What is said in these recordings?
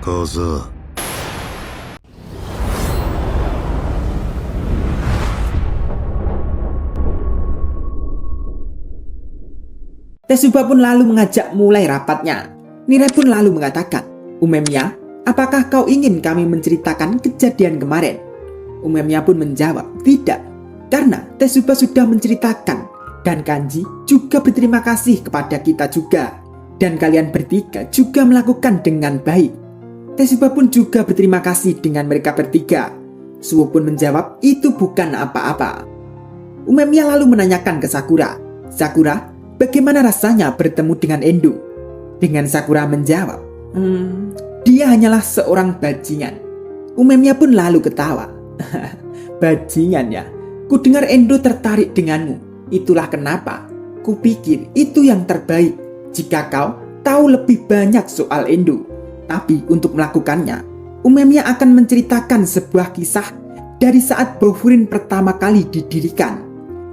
Kozo. Tetsuba pun lalu mengajak mulai rapatnya. Nire pun lalu mengatakan, "Umemiya, apakah kau ingin kami menceritakan kejadian kemarin?" Umemiya pun menjawab, "Tidak, karena Tetsuba sudah menceritakan dan Kanji juga berterima kasih kepada kita juga. Dan kalian bertiga juga melakukan dengan baik." Tetsuba pun juga berterima kasih dengan mereka bertiga. Suwo pun menjawab, "Itu bukan apa-apa." Umemiya lalu menanyakan ke Sakura, "Sakura, bagaimana rasanya bertemu dengan Endo?" Dengan Sakura menjawab, "Dia hanyalah seorang bajingan." Umemiya pun lalu ketawa, "Bajingan ya? Ku dengar Endo tertarik denganmu. Itulah kenapa kupikir itu yang terbaik jika kau tahu lebih banyak soal Endo." Tapi untuk melakukannya, Umemiya akan menceritakan sebuah kisah dari saat Bofurin pertama kali didirikan.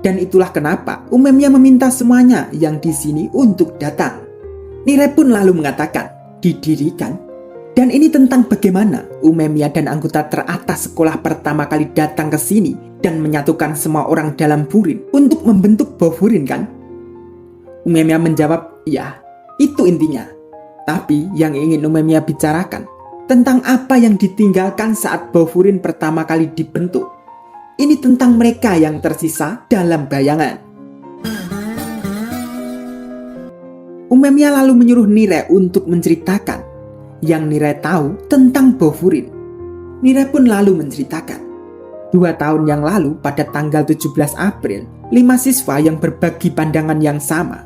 Dan itulah kenapa Umemiya meminta semuanya yang di sini untuk datang. Nire pun lalu mengatakan, "Didirikan? Dan ini tentang bagaimana Umemiya dan anggota teratas sekolah pertama kali datang ke sini dan menyatukan semua orang dalam Furin untuk membentuk Bofurin, kan?" Umemiya menjawab, "Ya, itu intinya." Tapi yang ingin Umemiya bicarakan tentang apa yang ditinggalkan saat Bofurin pertama kali dibentuk. Ini tentang mereka yang tersisa dalam bayangan. Umemiya lalu menyuruh Nire untuk menceritakan yang Nire tahu tentang Bofurin. Nire pun lalu menceritakan, 2 tahun yang lalu pada tanggal 17 April, 5 siswa yang berbagi pandangan yang sama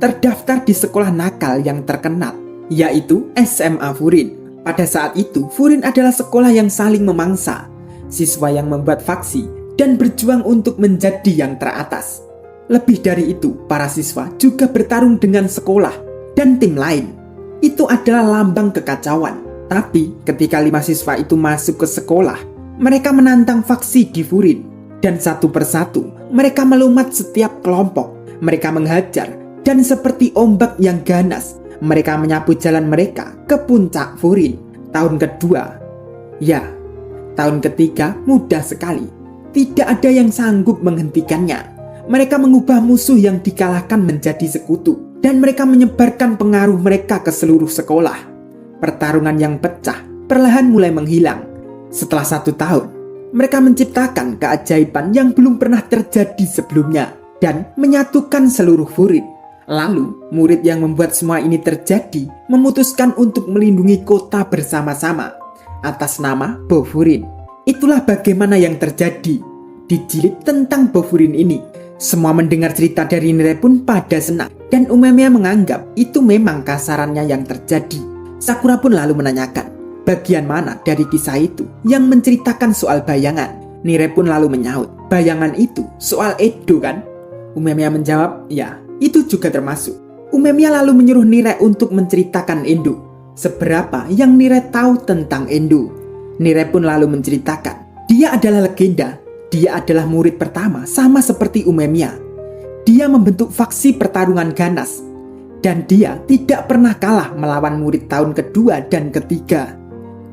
terdaftar di sekolah nakal yang terkenal, yaitu SMA Furin. Pada saat itu, Furin adalah sekolah yang saling memangsa, siswa yang membuat faksi dan berjuang untuk menjadi yang teratas. Lebih dari itu, para siswa juga bertarung dengan sekolah dan tim lain. Itu adalah lambang kekacauan. Tapi ketika 5 siswa itu masuk ke sekolah, mereka menantang faksi di Furin. Dan satu persatu, mereka melumat setiap kelompok. Mereka menghajar dan seperti ombak yang ganas, mereka menyapu jalan mereka ke puncak Furin. Tahun kedua, ya, tahun ketiga mudah sekali. Tidak ada yang sanggup menghentikannya. Mereka mengubah musuh yang dikalahkan menjadi sekutu. Dan mereka menyebarkan pengaruh mereka ke seluruh sekolah. Pertarungan yang pecah perlahan mulai menghilang. Setelah 1 tahun, mereka menciptakan keajaiban yang belum pernah terjadi sebelumnya. Dan menyatukan seluruh Furin. Lalu, murid yang membuat semua ini terjadi memutuskan untuk melindungi kota bersama-sama atas nama Bofurin. Itulah bagaimana yang terjadi di jilid tentang Bofurin ini. Semua mendengar cerita dari Nire pun pada senang, dan Umemiya menganggap itu memang kasarannya yang terjadi. Sakura pun lalu menanyakan, bagian mana dari kisah itu yang menceritakan soal bayangan? Nire pun lalu menyaut, bayangan itu soal Edo, kan? Umemiya menjawab, "Ya, itu juga termasuk." Umemiya lalu menyuruh Nire untuk menceritakan Endo. Seberapa yang Nire tahu tentang Endo. Nire pun lalu menceritakan, dia adalah legenda. Dia adalah murid pertama sama seperti Umemiya. Dia membentuk faksi pertarungan ganas. Dan dia tidak pernah kalah melawan murid tahun kedua dan ketiga.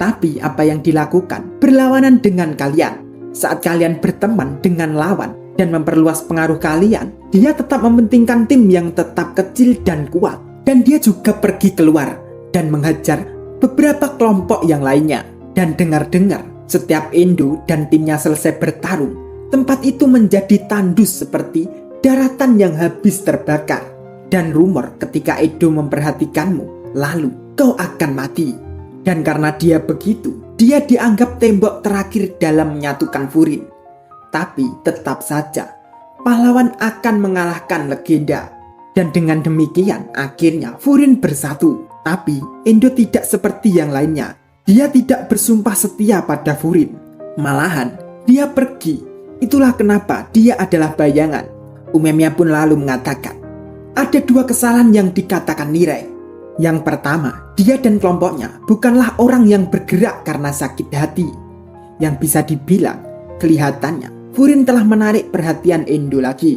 Tapi apa yang dilakukan berlawanan dengan kalian. Saat kalian berteman dengan lawan dan memperluas pengaruh kalian, dia tetap mementingkan tim yang tetap kecil dan kuat. Dan dia juga pergi keluar dan menghajar beberapa kelompok yang lainnya. Dan dengar-dengar, setiap Endo dan timnya selesai bertarung, tempat itu menjadi tandus seperti daratan yang habis terbakar. Dan rumor ketika Edo memperhatikanmu, lalu kau akan mati. Dan karena dia begitu, dia dianggap tembok terakhir dalam menyatukan Furin. Tapi tetap saja, pahlawan akan mengalahkan legenda. Dan dengan demikian, akhirnya Furin bersatu. Tapi Endo tidak seperti yang lainnya. Dia tidak bersumpah setia pada Furin. Malahan, dia pergi. Itulah kenapa dia adalah bayangan. Umemiya pun lalu mengatakan, ada 2 kesalahan yang dikatakan Nire. Yang pertama, dia dan kelompoknya bukanlah orang yang bergerak karena sakit hati. Yang bisa dibilang, kelihatannya Furin telah menarik perhatian Endo lagi.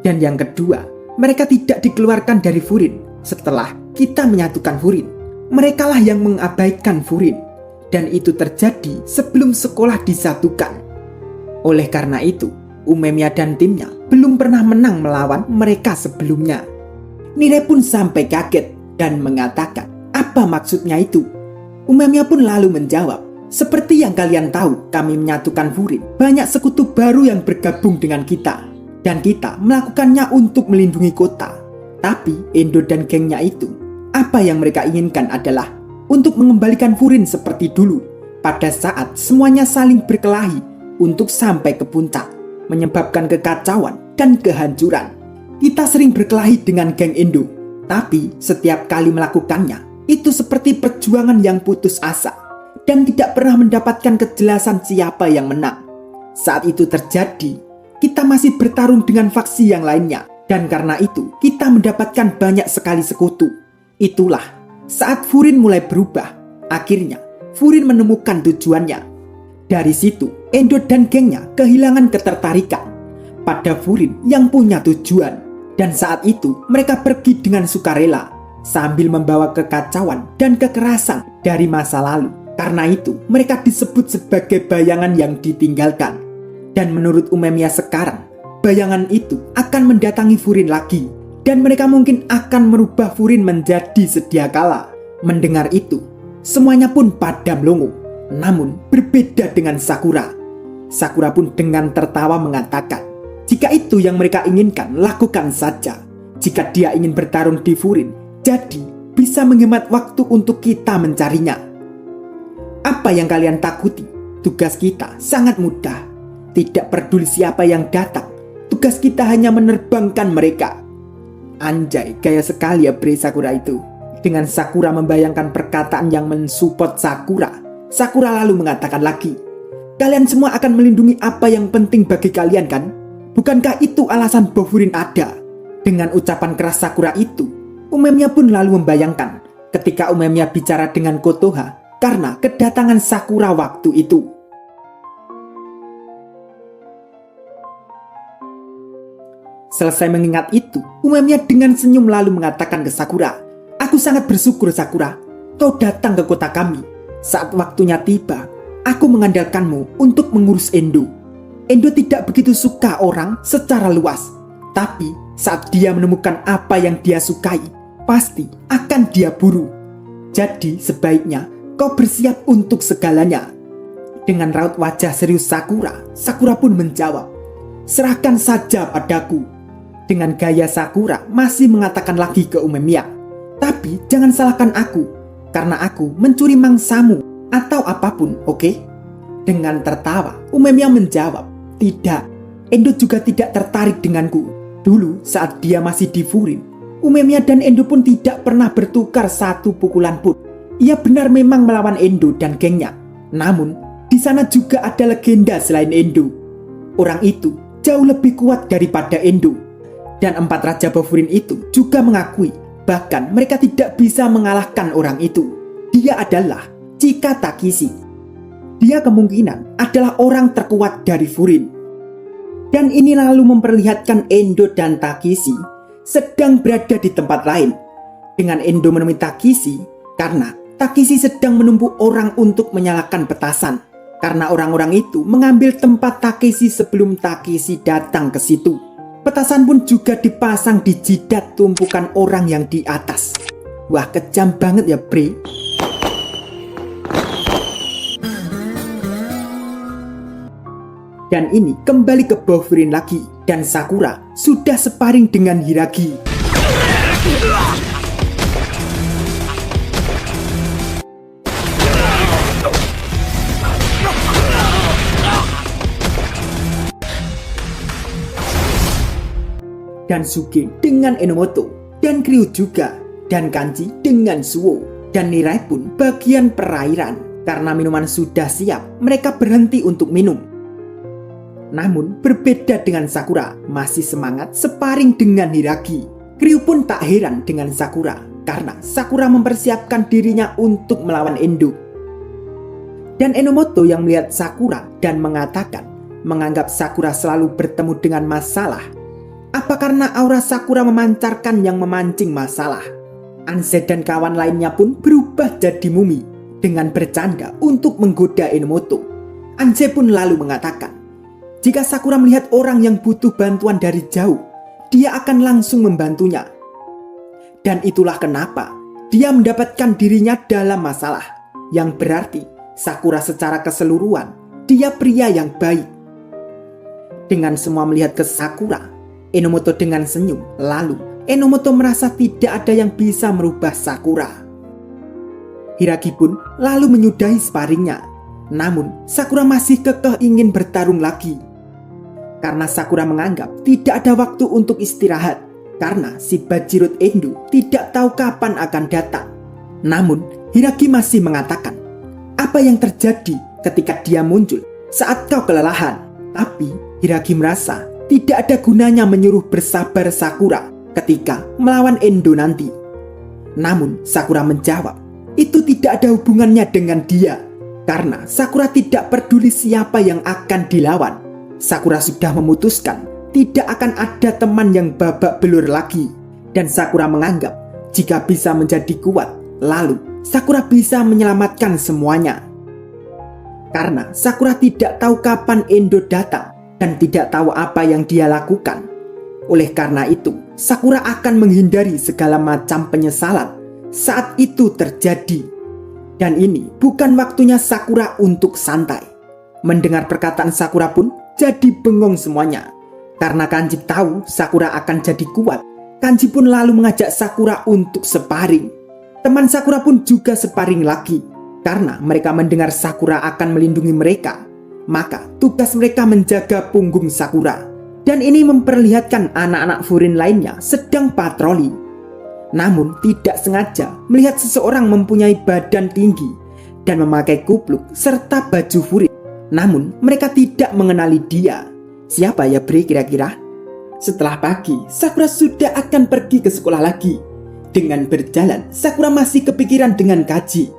Dan yang kedua, mereka tidak dikeluarkan dari Furin setelah kita menyatukan Furin. merekalah yang mengabaikan Furin. Dan itu terjadi sebelum sekolah disatukan. Oleh karena itu, Umemiya dan timnya belum pernah menang melawan mereka sebelumnya. Nire pun sampai kaget dan mengatakan, "Apa maksudnya itu?" Umemiya pun lalu menjawab, "Seperti yang kalian tahu, kami menyatukan Furin. Banyak sekutu baru yang bergabung dengan kita. Dan kita melakukannya untuk melindungi kota. Tapi Endo dan gengnya itu, apa yang mereka inginkan adalah untuk mengembalikan Furin seperti dulu, pada saat semuanya saling berkelahi untuk sampai ke puncak, menyebabkan kekacauan dan kehancuran. Kita sering berkelahi dengan geng Endo, tapi setiap kali melakukannya, itu seperti perjuangan yang putus asa, dan tidak pernah mendapatkan kejelasan siapa yang menang. Saat itu terjadi, kita masih bertarung dengan faksi yang lainnya, dan karena itu kita mendapatkan banyak sekali sekutu. Itulah saat Furin mulai berubah. Akhirnya Furin menemukan tujuannya. Dari situ Endo dan gengnya kehilangan ketertarikan pada Furin yang punya tujuan. Dan saat itu mereka pergi dengan sukarela sambil membawa kekacauan dan kekerasan dari masa lalu. Karena itu mereka disebut sebagai bayangan yang ditinggalkan. Dan menurut Umemiya sekarang, bayangan itu akan mendatangi Furin lagi, dan mereka mungkin akan merubah Furin menjadi sedia kala. Mendengar itu, semuanya pun pada melongo. Namun berbeda dengan Sakura. Sakura pun dengan tertawa mengatakan, jika itu yang mereka inginkan, lakukan saja. Jika dia ingin bertarung di Furin, jadi bisa menghemat waktu untuk kita mencarinya. Apa yang kalian takuti? Tugas kita sangat mudah. Tidak peduli siapa yang datang, tugas kita hanya menerbangkan mereka. Anjay, gaya sekali ya Bre Sakura itu. Dengan Sakura membayangkan perkataan yang mensupport Sakura, Sakura lalu mengatakan lagi, kalian semua akan melindungi apa yang penting bagi kalian kan? Bukankah itu alasan Bofurin ada? Dengan ucapan keras Sakura itu, Umemiya pun lalu membayangkan ketika Umemiya bicara dengan Kotoha karena kedatangan Sakura waktu itu. Selesai mengingat itu, Umemiya dengan senyum lalu mengatakan ke Sakura, aku sangat bersyukur Sakura, kau datang ke kota kami. Saat waktunya tiba, aku mengandalkanmu untuk mengurus Endo. Endo tidak begitu suka orang secara luas, tapi saat dia menemukan apa yang dia sukai, pasti akan dia buru. Jadi sebaiknya kau bersiap untuk segalanya. Dengan raut wajah serius Sakura, Sakura pun menjawab, serahkan saja padaku. Dengan gaya Sakura masih mengatakan lagi ke Umemiya, tapi jangan salahkan aku, karena aku mencuri mangsamu atau apapun, oke? Dengan tertawa, Umemiya menjawab, tidak, Endo juga tidak tertarik denganku. Dulu saat dia masih di Furin, Umemiya dan Endo pun tidak pernah bertukar satu pukulan pun. Ia benar memang melawan Endo dan gengnya. Namun, di sana juga ada legenda selain Endo. Orang itu jauh lebih kuat daripada Endo. Dan 4 Raja Bofurin itu juga mengakui bahkan mereka tidak bisa mengalahkan orang itu. Dia adalah Chika Takishi. Dia kemungkinan adalah orang terkuat dari Furin. Dan ini lalu memperlihatkan Endo dan Takishi sedang berada di tempat lain. Dengan Endo menemui Takishi karena Takishi sedang menumpu orang untuk menyalakan petasan. Karena orang-orang itu mengambil tempat Takishi sebelum Takishi datang ke situ. Petasan pun juga dipasang di jidat tumpukan orang yang di atas. Wah, kejam banget ya Bre. Dan ini kembali ke Bofurin lagi, dan Sakura sudah separing dengan Hiragi. Dan Suge dengan Enomoto, dan Ryu juga, dan Kanji dengan Suo, dan Nirai pun bagian perairan. Karena minuman sudah siap, mereka berhenti untuk minum. Namun berbeda dengan Sakura, masih semangat separing dengan Hiragi. Ryu pun tak heran dengan Sakura, karena Sakura mempersiapkan dirinya untuk melawan Endo. Dan Enomoto yang melihat Sakura dan mengatakan, menganggap Sakura selalu bertemu dengan masalah. Apa karena aura Sakura memancarkan yang memancing masalah? Anze dan kawan lainnya pun berubah jadi mumi dengan bercanda untuk menggoda Enomoto. Anze pun lalu mengatakan, jika Sakura melihat orang yang butuh bantuan dari jauh, dia akan langsung membantunya. Dan itulah kenapa dia mendapatkan dirinya dalam masalah, yang berarti Sakura secara keseluruhan, dia pria yang baik. Dengan semua melihat ke Sakura, Enomoto dengan senyum, lalu Enomoto merasa tidak ada yang bisa merubah Sakura. Hiragi pun lalu menyudahi sparringnya. Namun Sakura masih kekeh ingin bertarung lagi. Karena Sakura menganggap tidak ada waktu untuk istirahat. Karena si Bajirut Endo tidak tahu kapan akan datang. Namun Hiragi masih mengatakan, apa yang terjadi ketika dia muncul saat kau kelelahan? Tapi Hiragi merasa tidak ada gunanya menyuruh bersabar Sakura ketika melawan Endo nanti. Namun Sakura menjawab, itu tidak ada hubungannya dengan dia. Karena Sakura tidak peduli siapa yang akan dilawan. Sakura sudah memutuskan tidak akan ada teman yang babak belur lagi. Dan Sakura menganggap jika bisa menjadi kuat, lalu Sakura bisa menyelamatkan semuanya. Karena Sakura tidak tahu kapan Endo datang dan tidak tahu apa yang dia lakukan. Oleh karena itu, Sakura akan menghindari segala macam penyesalan saat itu terjadi. Dan ini bukan waktunya Sakura untuk santai. Mendengar perkataan Sakura pun jadi bengong semuanya. Karena Kanji tahu Sakura akan jadi kuat, Kanji pun lalu mengajak Sakura untuk sparring. Teman Sakura pun juga sparring lagi. Karena mereka mendengar Sakura akan melindungi mereka, maka tugas mereka menjaga punggung Sakura. Dan ini memperlihatkan anak-anak Furin lainnya sedang patroli. Namun tidak sengaja melihat seseorang mempunyai badan tinggi dan memakai kupluk serta baju Furin. Namun mereka tidak mengenali dia. Siapa ya Bre kira-kira? Setelah pagi, Sakura sudah akan pergi ke sekolah lagi. Dengan berjalan, Sakura masih kepikiran dengan Kaji.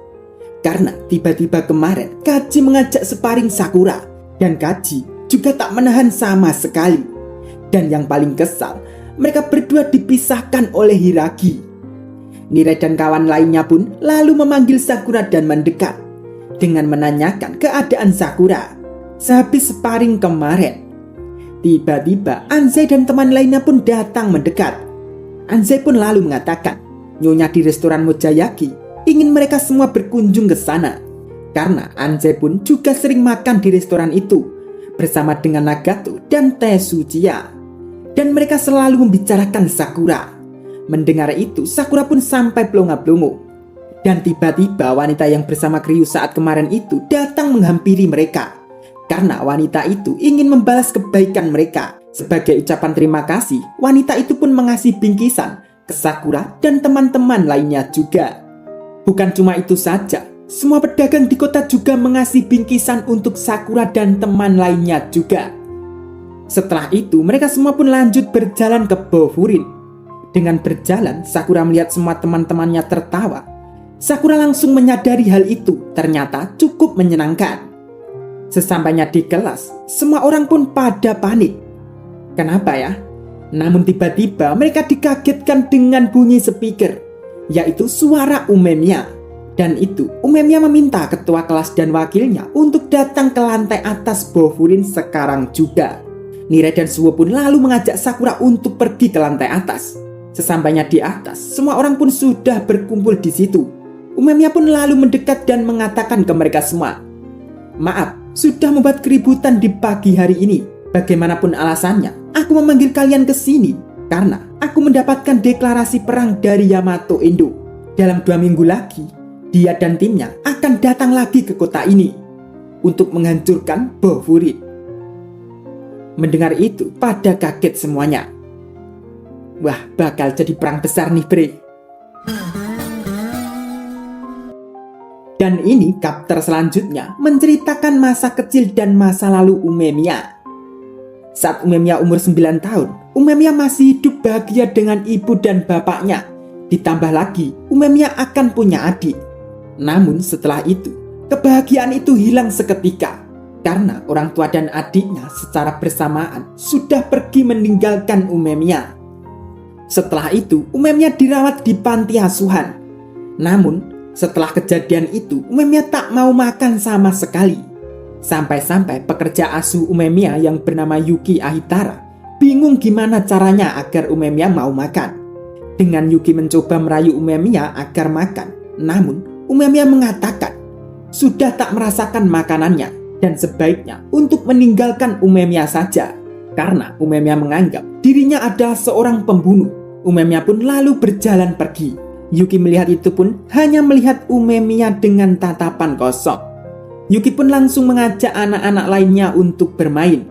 Karena tiba-tiba kemarin Kaji mengajak sparring Sakura. Dan Kaji juga tak menahan sama sekali. Dan yang paling kesal, mereka berdua dipisahkan oleh Hiragi. Nire dan kawan lainnya pun lalu memanggil Sakura dan mendekat dengan menanyakan keadaan Sakura sehabis sparring kemarin. Tiba-tiba Anze dan teman lainnya pun datang mendekat. Anze pun lalu mengatakan nyonya di restoran Mojayaki ingin mereka semua berkunjung ke sana. Karena Anze pun juga sering makan di restoran itu bersama dengan Nagato dan Tetsuchiya. Dan mereka selalu membicarakan Sakura. Mendengar itu, Sakura pun sampai pelongo-pelongo. Dan tiba-tiba wanita yang bersama Ryu saat kemarin itu datang menghampiri mereka. Karena wanita itu ingin membalas kebaikan mereka. Sebagai ucapan terima kasih, wanita itu pun mengasih bingkisan ke Sakura dan teman-teman lainnya juga. Bukan cuma itu saja, semua pedagang di kota juga mengasih bingkisan untuk Sakura dan teman lainnya juga. Setelah itu, mereka semua pun lanjut berjalan ke Bofurin. Dengan berjalan, Sakura melihat semua teman-temannya tertawa. Sakura langsung menyadari hal itu ternyata cukup menyenangkan. Sesampainya di kelas, semua orang pun pada panik. Kenapa ya? Namun tiba-tiba mereka dikagetkan dengan bunyi speaker, yaitu suara Umemiya. Dan itu, Umemiya meminta ketua kelas dan wakilnya untuk datang ke lantai atas Bofurin sekarang juga. Nire dan Suwo pun lalu mengajak Sakura untuk pergi ke lantai atas. Sesampainya di atas, semua orang pun sudah berkumpul di situ. Umemiya pun lalu mendekat dan mengatakan ke mereka semua, maaf, sudah membuat keributan di pagi hari ini. Bagaimanapun alasannya, aku memanggil kalian ke sini karena aku mendapatkan deklarasi perang dari Yamato Endo. Dalam 2 minggu lagi, dia dan timnya akan datang lagi ke kota ini untuk menghancurkan Bofurin. Mendengar itu, pada kaget semuanya. Wah, bakal jadi perang besar nih, Bre. Dan ini chapter selanjutnya menceritakan masa kecil dan masa lalu Umemiya. Saat Umemiya umur 9 tahun, Umemiya masih hidup bahagia dengan ibu dan bapaknya. Ditambah lagi, Umemiya akan punya adik. Namun setelah itu, kebahagiaan itu hilang seketika. Karena orang tua dan adiknya secara bersamaan sudah pergi meninggalkan Umemiya. Setelah itu, Umemnya dirawat di panti asuhan. Namun, setelah kejadian itu, Umemnya tak mau makan sama sekali. Sampai-sampai pekerja asuh Umemnya yang bernama Yuki Ahitara bingung gimana caranya agar Umemnya mau makan. Dengan Yuki mencoba merayu Umemnya agar makan, namun Umemnya mengatakan sudah tak merasakan makanannya dan sebaiknya untuk meninggalkan Umemnya saja, karena Umemnya menganggap dirinya adalah seorang pembunuh. Umemnya pun lalu berjalan pergi. Yuki melihat itu pun hanya melihat Umemnya dengan tatapan kosong. Yuki pun langsung mengajak anak-anak lainnya untuk bermain.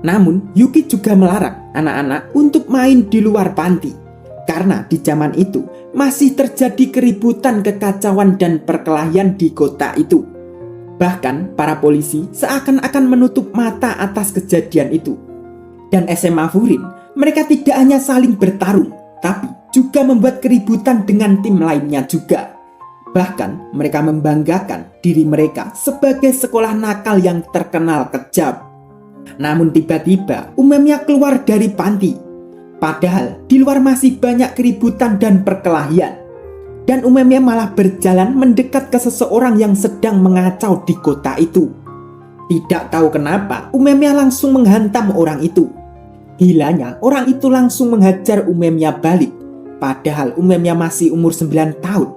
Namun Yuki juga melarang anak-anak untuk main di luar panti, karena di zaman itu masih terjadi keributan, kekacauan, dan perkelahian di kota itu. Bahkan para polisi seakan-akan menutup mata atas kejadian itu. Dan SMA Furin, mereka tidak hanya saling bertarung, tapi juga membuat keributan dengan tim lainnya juga. Bahkan mereka membanggakan diri mereka sebagai sekolah nakal yang terkenal kejam. Namun tiba-tiba Umemnya keluar dari panti. Padahal di luar masih banyak keributan dan perkelahian. Dan Umemnya malah berjalan mendekat ke seseorang yang sedang mengacau di kota itu. Tidak tahu kenapa Umemnya langsung menghantam orang itu. Gilanya orang itu langsung menghajar Umemnya balik. Padahal Umemnya masih umur 9 tahun.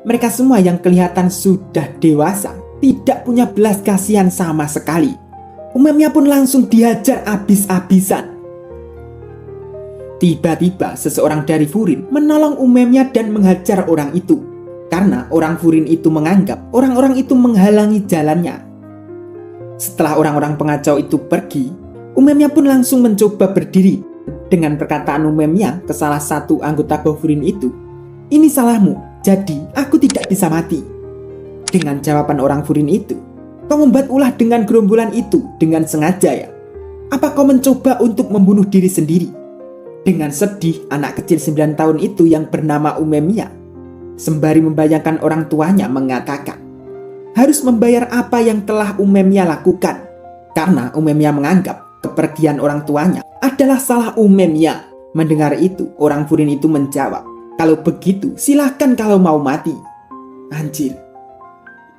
Mereka semua yang kelihatan sudah dewasa tidak punya belas kasihan sama sekali. Umemnya pun langsung dihajar habis-habisan. Tiba-tiba seseorang dari Furin menolong Umemnya dan menghajar orang itu, karena orang Furin itu menganggap orang-orang itu menghalangi jalannya. Setelah orang-orang pengacau itu pergi, Umemnya pun langsung mencoba berdiri. Dengan perkataan Umemnya ke salah satu anggota Furin itu, "Ini salahmu, jadi aku tidak bisa mati." Dengan jawaban orang Furin itu, "Kau membuat ulah dengan gerombolan itu dengan sengaja ya? Apa kau mencoba untuk membunuh diri sendiri?" Dengan sedih, anak kecil 9 tahun itu yang bernama Umemnya, sembari membayangkan orang tuanya, mengatakan harus membayar apa yang telah Umemnya lakukan. Karena Umemnya menganggap kepergian orang tuanya adalah salah Umemnya. Mendengar itu, orang Furin itu menjawab, "Kalau begitu, silahkan kalau mau mati." Anjir.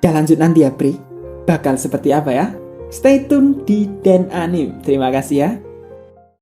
Dan lanjut nanti ya, Bre. Bakal seperti apa ya? Stay tune di Den Anime. Terima kasih ya.